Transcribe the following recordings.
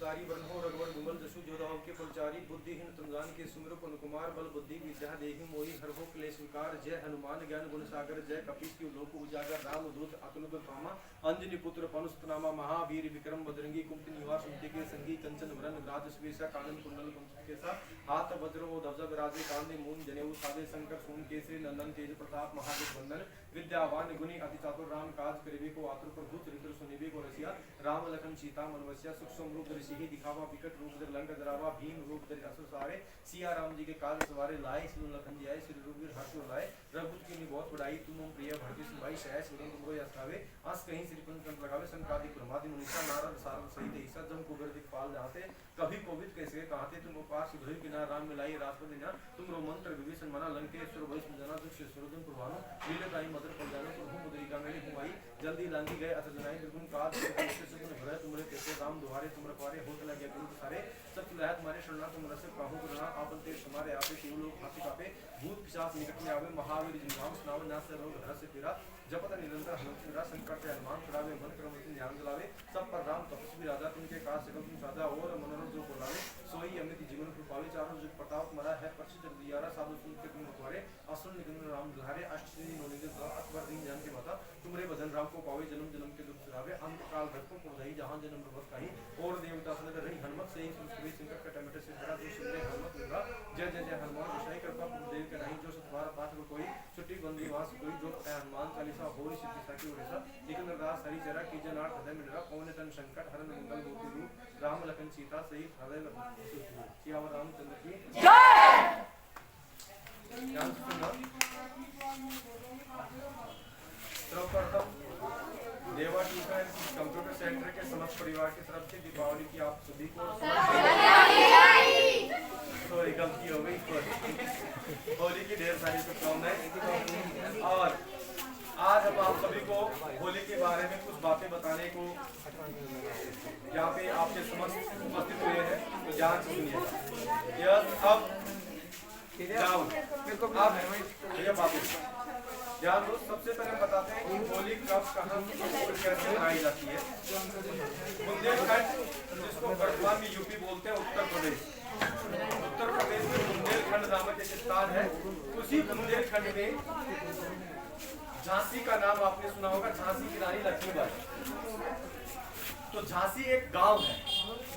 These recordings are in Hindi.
सुखकारी वर्ण हो रघुवर विमल जसु जोधाव के फलचारी बुद्धिहीन तंजान के सुमिर पन कुमार बल बुद्धि विद्या देहि मोहि हर हो क्लेश विकार जय हनुमान ज्ञान गुण सागर जय कपीस की लोक उजागर राम दूत अतुलित धामा अंजनी पुत्र पनुस्तनामा महावीर विक्रम बजरंगी कुमति निवास उनके के संगी कंचन वरण राज सुवेशा कानन कुंडल के साथ हाथ वज्र ओ ध्वजा विराजे कांधे मून जनेऊ साधे शंकर सोम केसरी नंदन तेज प्रताप महादेव वंदन विद्यावान गुणी अति चातुर राम काज करिबे को आतुर प्रभु चरित्र सुनिबे को रसिया राम लखन सीता मनवसिया सूक्ष्म रूप धरि सिहि दिखावा विकट रूप धरि लंक जरावा भीम रूप धरि असुर सारे सिया राम जी के काज सवारे लाए श्री लखन जी आए श्री रघुवीर हर्ष लाए रघुपति की बहुत बड़ाई तुम प्रिय भरती सुनाई सहज सुरन तुमरो यश गावे अस कहीं श्री कंठ लगावे संकादि प्रमादि मुनीसा नारद सारद सहित ईसा जम कुबेर दिखपाल जाते कभी कोविद कैसे कहते तुम उपास सुधई बिना राम मिलाई राजपति ना तुम रो मंत्र विभीषण मना लंकेश्वर वैष्णव जना दुष्ट सुरदन प्रभानो लीलताई मदर पर जानो प्रभु मुद्रिका मेरी हुआई जल्दी लांगी गए अत जनाई दुर्गुण काज से सुन भरे तुमरे कैसे राम दुहारे तुमरे पारे होत लगे गुरु सारे सब तुलहत मारे शरणा तुम रस काहू गुरना आपन ते समारे आपे शिव लोग हाथी कापे भूत पिशाच निकट में आवे महावीर जी नाम सुनावे नास से रोग हर से पीरा जपत निरंतर हनुमत संकट से हनुमान छुड़ावे मन क्रम ध्यान दिलावे सब पर राम तपस्वी राजा तुमके काज सकल तुम साधा और मनोरथ जो बोलावे सोई अमित जीवन कृपावे चारों जुग प्रताप मरा है प्रसिद्ध दियारा साधु सुन के तुम तुम्हारे असुर निगम राम दुलारे अष्टसिद्धि नौनिधि अकबर दीन जान के माता तुमरे भजन राम को पावे जन्म जन्म के दुख सुरावे अंत काल भक्त को पुरधई जहां जन्म प्रभु कहीं और देवता सनक रही हनुमत से ही संकट कटे मिटे से बड़ा जो सुनले हनुमत मिला जय जय जय हनुमान गोसाई कृपा देव के नहीं जो सतवार पाठ को कोई छुट्टी बंदी वास कोई जो हनुमान चालीसा होई सिद्धि साकी उड़ेसा लेकिन दास हरि जरा की जनार हृदय मिलरा पवन तन संकट हरण मंगल मूर्ति रूप राम लखन सीता सहित हृदय सियावर रामचंद्र की जय। ध्यान सुनना सर्वप्रथम देवा टीका कंप्यूटर सेंटर के समस्त परिवार की तरफ से दीपावली की आप सभी को सॉरी गलती हो गई होली की ढेर सारी शुभकामनाएं और आज हम आप सभी को होली के बारे में कुछ बातें बताने को यहाँ पे आपके समस्त उपस्थित हुए हैं तो ध्यान सुनिए यह अब ध्यान दो सबसे पहले बताते हैं कि होली कब कहाँ और कैसे मनाई जाती है। बुंदेलखंड जिसको वर्तमान में यूपी बोलते हैं उत्तर प्रदेश में बुंदेलखंड नामक एक स्थान है। उसी बुंदेलखंड में झांसी का नाम आपने सुना होगा, झांसी की रानी लक्ष्मीबाई। तो झांसी एक गांव है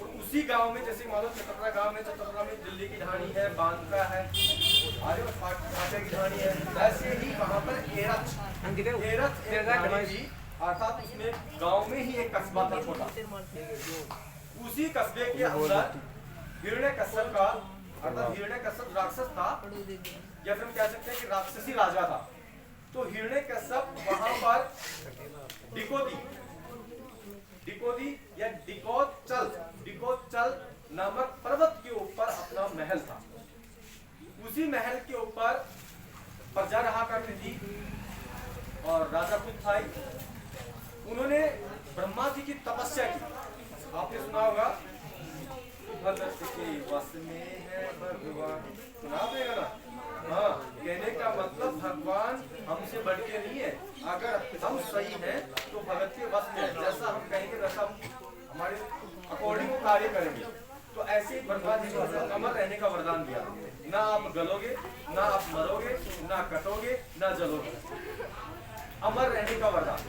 और उसी गांव में जैसे मान लो चतरा गांव में, चतरा में दिल्ली की ढाणी है, बांद्रा है, फाटे की ढाणी है, ऐसे ही वहां पर अर्थात उसमें गांव में ही एक कस्बा था छोटा। उसी कस्बे के अंदर हिरण्यकश्यप का अर्थात हिरण्यकश्यप राक्षस था या फिर हम कह सकते हैं कि राक्षसी राजा था। तो हिरण्यकश्यप वहां पर डिकोदी या डिकोचल नामक पर्वत के ऊपर अपना महल था। उसी महल के ऊपर प्रजा रहा करती थी और राजा खुद था। उन्होंने ब्रह्मा जी की तपस्या की। आपने सुना होगा भगत के वश में है भगवान, सुना देगा ना। हाँ, कहने का मतलब भगवान हमसे बढ़ के नहीं है, अगर हम सही हैं तो भगत के वश में है। जैसा हम कहेंगे वैसा हमारे अकॉर्डिंग कार्य करेंगे। तो ऐसे ही ब्रह्मा जी को अमर रहने का वरदान दिया। ना आप गलोगे, ना आप मरोगे, ना कटोगे, ना जलोगे, अमर रहने का वरदान।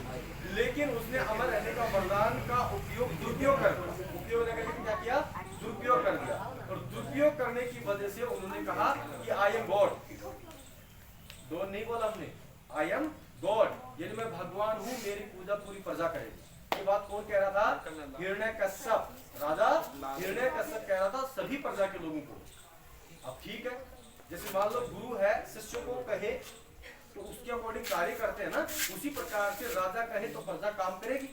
लेकिन उसने अमर रहने का वरदान का उपयोग दुरुपयोग कर दिया। उपयोग करके क्या किया? दुरुपयोग कर दिया। और दुरुपयोग करने की वजह से उन्होंने कहा कि आई एम गॉड। दो नहीं बोला हमने, आई एम गॉड, यानी मैं भगवान हूँ, मेरी पूजा पूरी प्रजा करेगी। ये बात कौन कह रहा था? हिरण्यकश्यप राजा हिरण्यकश्यप कह रहा था सभी प्रजा के लोगों को। अब ठीक है, जैसे मान लो गुरु है, शिष्य को कहे तो उसके अकॉर्डिंग कार्य करते हैं ना, उसी प्रकार से राजा कहे तो प्रजा काम करेगी।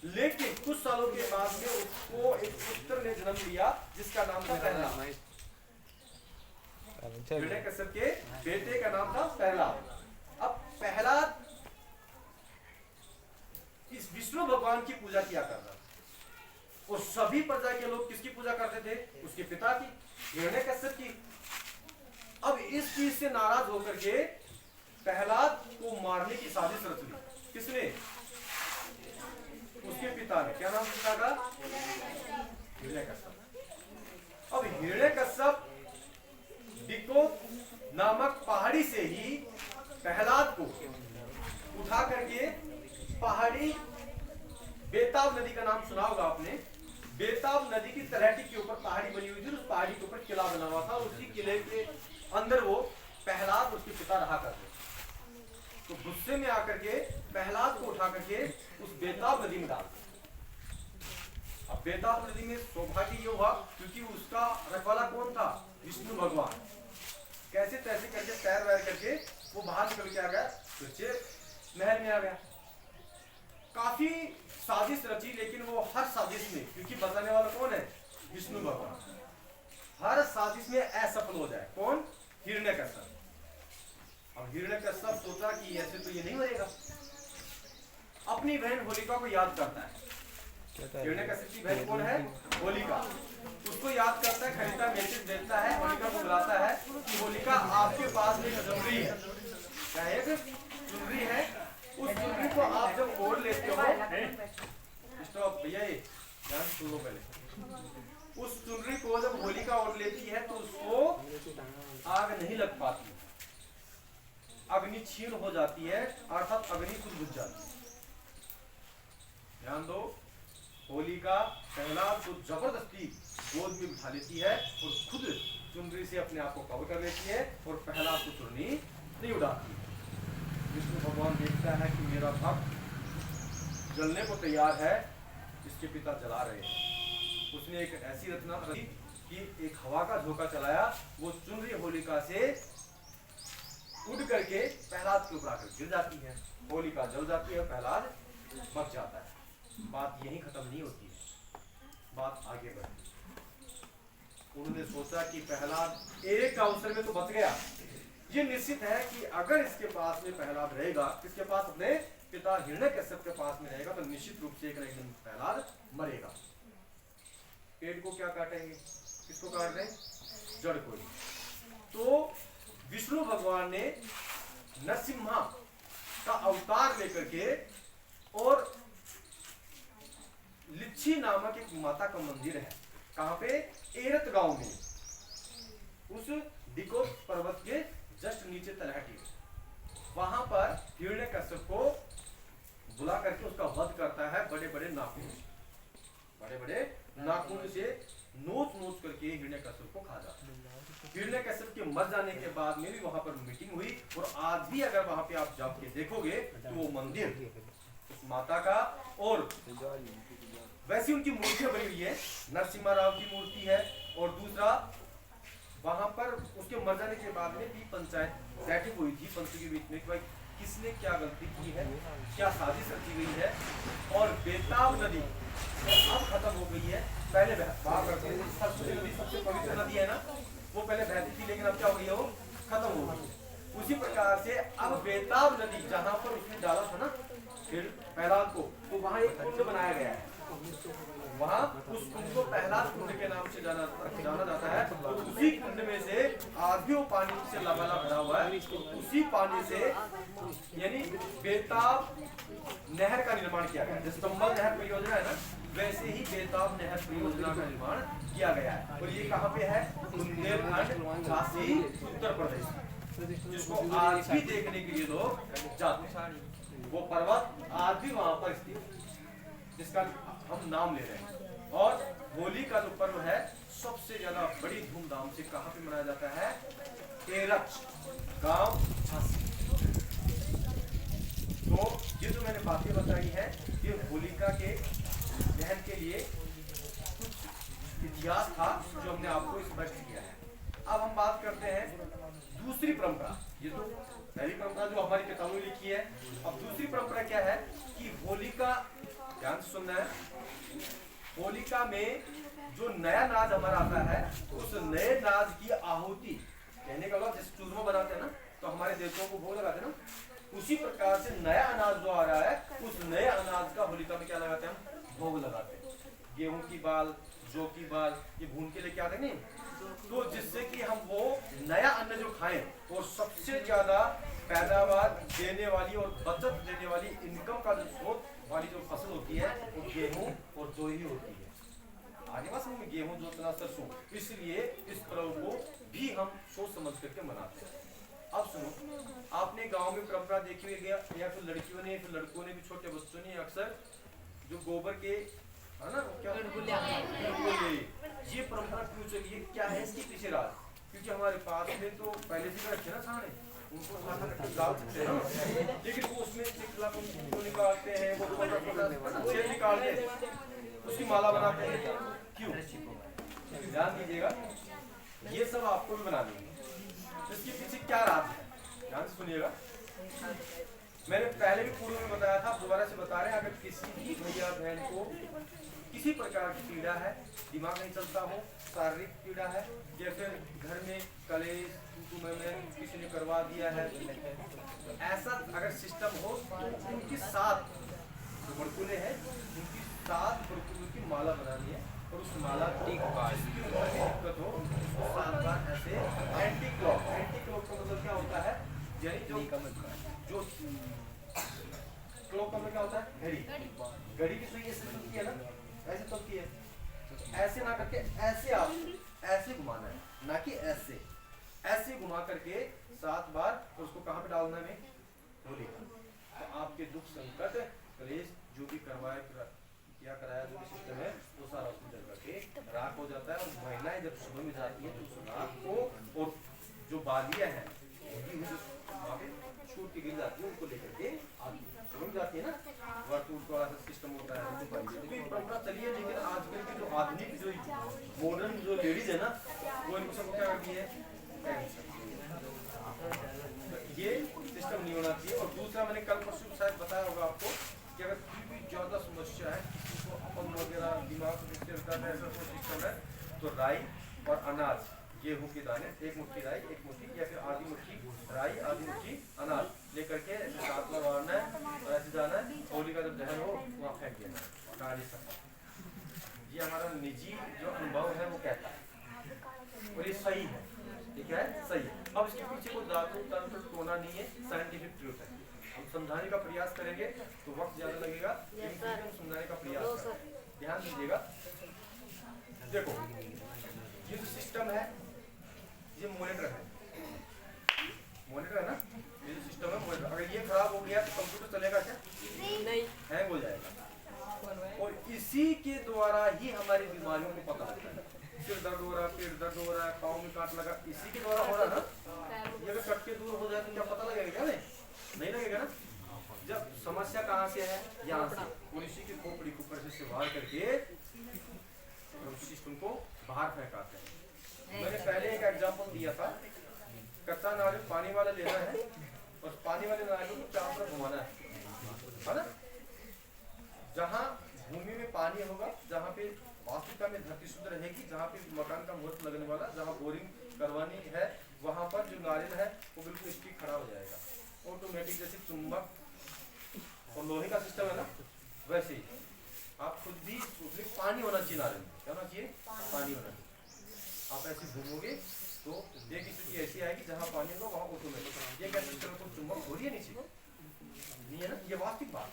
लेकिन कुछ सालों के बाद में उसको एक पुत्र ने जन्म लिया जिसका नाम था प्रहलाद। हिरण्यकश्यप के बेटे का नाम था प्रहलाद। अब प्रहलाद इस विष्णु भगवान की पूजा किया करता था और सभी प्रजा के लोग किसकी पूजा करते थे? उसके पिता की, हिरण्यकश्यप की। अब इस चीज से नाराज होकर के प्रहलाद को मारने की साजिश रच ली। किसने? उसके पिता ने। क्या नाम पिता का? हिरण्यकश्यप। बेताब नदी का नाम सुना होगा आपने। बेताब नदी की तलहटी के ऊपर पहाड़ी बनी हुई थी, उस पहाड़ी के ऊपर किला बना हुआ था, उसी किले के अंदर वो प्रहलाद उसके पिता रहा करते। तो गुस्से में आकर के प्रहलाद को उठा करके उस बेताब नदी में डाल दिया। अब बेताब नदी में सौभाग्य ये हुआ क्योंकि उसका रखवाला कौन था? विष्णु भगवान। कैसे तैसे करके तैर वैर करके वो बाहर निकल के आ गया, फिर महल में आ गया। काफी साजिश रची, लेकिन वो हर साजिश में, क्योंकि बताने वाला कौन है? विष्णु भगवान, हर साजिश में असफल हो जाए। कौन? हिरण्यकश्यप। और हिरण्यकश्यप सोचा कि ऐसे तो ये नहीं मरेगा, अपनी बहन होलिका को याद करता है। हिरण्यकश्यप की बहन कौन है? होलिका। उसको याद करता है, खरीदा मैसेज देता है, होलिका को बुलाता है कि होलिका आपके पास एक चुनरी है, क्या है? चुनरी है। उस चुनरी को आप जब ओढ़ लेते हो, स्टॉप भैया, ये ध्यान सुन लो पहले। उस चुनरी को जब होलिका ओढ़ लेती है तो उसको आग नहीं लग पाती, अग्नि क्षीण हो जाती है, अर्थात अग्नि खुद बुझ जाती है। ध्यान दो, होलिका प्रहलाद को जबरदस्ती गोद में बिठा लेती है और खुद चुनरी से अपने आप को कवर कर लेती है और प्रहलाद को चुनरी नहीं उड़ाती। विष्णु भगवान देखता है कि मेरा भक्त जलने को तैयार है, इसके पिता जला रहे हैं। उसने एक ऐसी रचना की कि एक हवा का झोंका चलाया, वो चुनरी होलिका से उड़ करके प्रहलाद के ऊपर आकर गिर जाती है। होलिका जल जाती है, प्रहलाद बच जाता है। बात यहीं खत्म नहीं होती है, बात आगे बढ़ती है। उन्होंने सोचा कि प्रहलाद एक अवसर में तो बच गया, ये निश्चित है कि अगर इसके पास में प्रहलाद रहेगा, किसके पास? अपने पिता हिरण्यकश्यप के पास में रहेगा, तो निश्चित रूप से एक न एक दिन प्रहलाद मरेगा। पेड़ को क्या काटेंगे? किसको काट रहे? जड़ को। तो विष्णु भगवान ने नरसिम्हा का अवतार लेकर के और लिच्छी नामक एक माता का मंदिर है, कहां पे? एरत गांव में, उस डिकोस पर्वत के जस्ट नीचे तलहटी। वहां पर हिरण्यकश्यप को बुला करके उसका वध करता है। बड़े बड़े नाखून से नोच नोच करके हिरण्यकश्यप को खा जाता है। हिरण्यकश्यप के मर जाने के बाद में भी वहां पर मीटिंग हुई, और आज भी अगर वहां पे आप जाके देखोगे तो वो मंदिर उस माता का, और वैसी उनकी मूर्तियां बनी हुई है। नरसिम्हा राव की मूर्ति है, और दूसरा वहां पर उसके मर जाने के बाद में भी पंचायत बैठी हुई थी पंचों के बीच में कि भाई किसने क्या गलती की है, क्या साजिश रची गई है। और बेताब नदी अब खत्म हो गई है। पहले सरस्वती नदी सबसे पवित्र नदी है ना, वो पहले बहती थी, लेकिन अब क्या हो गई है? वो खत्म हो गई। उसी प्रकार से अब बेताब नदी जहाँ पर उसने डाला था ना फिर प्रहलाद को, तो वहाँ एक कुंड बनाया गया है। वहाँ उस कुंड को प्रहलाद कुंड के नाम से जाना जाता है। तो उसी कुंड में से आज भी वो पानी से लबालब भरा हुआ है। उसी पानी से यानी बेताब नहर का निर्माण किया गया। जैसे चंबल नहर परियोजना है ना, वैसे ही बेताब नहर परियोजना का निर्माण किया गया है। और ये कहाँ पे है? बुंदेलखंड, झांसी, उत्तर प्रदेश, जिसको आज भी देखने के लिए लोग जाते हैं। वो पर्वत आज भी वहां पर स्थित है, जिसका हम नाम ले रहे हैं। और होली का जो पर्व है सबसे ज्यादा बड़ी धूमधाम से कहाँ पे मनाया जाता है? एरच गांव, झांसी। तो ये जो मैंने बातें बताई है, ये होलिका के दहन के लिए कुछ इतिहास था जो हमने आपको स्पष्ट किया है। अब हम बात करते हैं दूसरी परंपरा। ये तो पहली परंपरा जो हमारी पिताओं ने लिखी है। अब दूसरी परंपरा क्या है कि होलिका, ध्यान से सुनना है, होलिका में जो नया नाज हमारा आता है, उस नए नाज की आहुति, कहने का मतलब जैसे चूरमा बनाते हैं ना, तो हमारे देवताओं को भोग लगाते हैं ना, उसी प्रकार से नया अनाज जो आ रहा है, उस नए अनाज का होलिका में क्या लगाते हैं? हम भोग लगाते हैं। गेहूं की बाल, जौ की बाल, ये भून के लेके आते नहीं, तो जिससे कि हम वो नया अन्न जो खाएं और सबसे ज्यादा पैदावार देने वाली और बचत देने वाली, इनकम का जो स्रोत वाली जो फसल होती है, वो गेहूं और जौ ही होती है। आगे बात समझ में? गेहूं, जोतना, सरसों। इसलिए इस पर्व को भी हम सोच समझ करके मनाते हैं। अब सुनो, आपने गांव में परंपरा देखी हुई या फिर लड़कियों ने, फिर लड़कों ने भी, छोटे बच्चों ने अक्सर जो गोबर के है ना क्या गड़गुले, ये परंपरा क्यों चली है, क्या है इसके पीछे राज? क्योंकि हमारे पास में तो पहले से रखे ना छाने, उनको डाल सकते हैं, लेकिन वो उसमें चिकलापन निकालते हैं, वो छेद निकाल के उसकी माला बनाते हैं। क्यों? ध्यान दीजिएगा, ये सब आपको भी बनानी है। तो इसके पीछे क्या राज है, ध्यान से सुनिएगा। मैंने पहले भी पूर्व में बताया था, दोबारा से बता रहे हैं, अगर किसी भी भैया बहन को किसी प्रकार की पीड़ा है, दिमाग नहीं चलता हो, शारीरिक पीड़ा है, या फिर घर में कलेश में किसी ने करवा दिया है, तो ऐसा अगर सिस्टम हो तो उनके साथ जो बड़कुले हैं उनकी 7 बड़कुलों की माला बनानी है, और उस माला को दिक्कत हो उसको 7 बार ऐसे एंटी क्लॉक का मतलब क्या होता है, यानी जो क्लॉक का मतलब क्या होता है, घड़ी की सुई ऐसे चलती है ना, ऐसे चलती है, ऐसे ना करके ऐसे आप ऐसे घुमाना है, ना कि ऐसे घुमा करके 7 बार, और उसको कहाँ पे डालना है, होली। तो आपके दुख संकट क्लेश जो भी कराया जो भी सिस्टम है वो सारा उसमें जल करके राख हो जाता है। और महिलाएं जब सुबह में जाती है तो उस राख को और जो बालियां हैं वहाँ पे छूट के गिर जाती है, उनको लेकर के सुबह में जाती है ना, वर्तुल का सिस्टम होता है। तो परंपरा चलिए, लेकिन आजकल की जो आधुनिक जो मॉडर्न जो लेडीज है ना, वो इनको सबको क्या करती है, ये सिस्टम नहीं होना चाहिए। और दूसरा, मैंने कल परसों शायद बताया होगा आपको कि अगर कोई भी ज्यादा समस्या है, किसी को अपन वगैरह दिमाग में ऐसा कोई सिस्टम है, तो राई और अनाज, गेहूं के दाने, 1 मुट्ठी राई 1 मुट्ठी या फिर आधी मुट्ठी राई आधी मुट्ठी अनाज लेकर के ऐसे साथ में मारना है और ऐसे जाना है, होली का जब दहन हो वहाँ फेंक देना है, काली सफा। ये हमारा निजी जो अनुभव है वो कहता है, और ये सही है, ठीक है, सही है। अब इसके पीछे कोई धातु तंत्र टोना नहीं है, साइंटिफिक ट्रूथ है। हम समझाने का प्रयास करेंगे तो वक्त ज्यादा लगेगा, लेकिन हम समझाने का प्रयास करेंगे। ध्यान दीजिएगा, देखो ये जो सिस्टम है ये मॉनिटर है, मॉनिटर है ना, ये जो सिस्टम है मॉनिटर। अगर ये खराब हो गया तो कंप्यूटर चलेगा क्या? नहीं, हैंग हो जाएगा। और इसी के द्वारा ही हमारी बीमारियों को पता लगता है, सिर दर्द हो रहा है, पेट दर्द हो रहा है, पाँव में कांट लगा, इसी के द्वारा हो रहा है ना। ये अगर कट के दूर हो जाए तो क्या पता लगेगा क्या? नहीं लगेगा ना। जब समस्या कहाँ से है, यहाँ से, और इसी के खोपड़ी को से बाहर करके सिस्टम को बाहर फेंकाते हैं। मैंने पहले एक एग्जांपल दिया था, कच्चा नारियल पानी वाला लेना है और पानी वाले नारियल को चारों तरफ घुमाना है ना। जहाँ भूमि में पानी होगा, जहाँ पे वास्तविकता में धरती शुद्ध रहेगी, जहाँ पे मकान का मुहूर्त लगने वाला, जहाँ बोरिंग करवानी है, वहाँ पर जो नारियल है वो बिल्कुल स्टिक खड़ा हो जाएगा ऑटोमेटिक। जैसे चुंबक और लोहे का सिस्टम है ना, वैसे ही आप खुद भी पानी होना चाहिए, नारियल क्या होना चाहिए, पानी होना चाहिए। आप ऐसे घूमोगे तो एक स्थिति ऐसी आएगी जहाँ पानी होगा वहाँ ऑटोमेटिक। ये क्या सिस्टम है, चुंबक हो रही है नीचे, नहीं है ना, ये वास्तविक बात।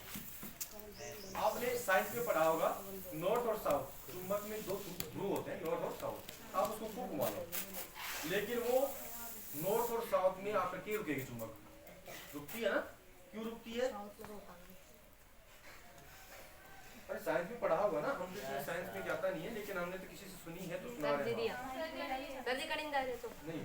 आपने साइंस में पढ़ा होगा, नॉर्थ और साउथ, चुंबक में 2 ध्रुव होते हैं, नॉर्थ और साउथ। आप उसको खूब घुमा लो, लेकिन वो नॉर्थ और साउथ में आकर के रुकेगी, चुंबक रुकती है ना। क्यों रुकती है? अरे साइंस में पढ़ा होगा ना, हम तो साइंस में जाता नहीं है, लेकिन हमने तो किसी से सुनी है तो सुना रहे हैं। नहीं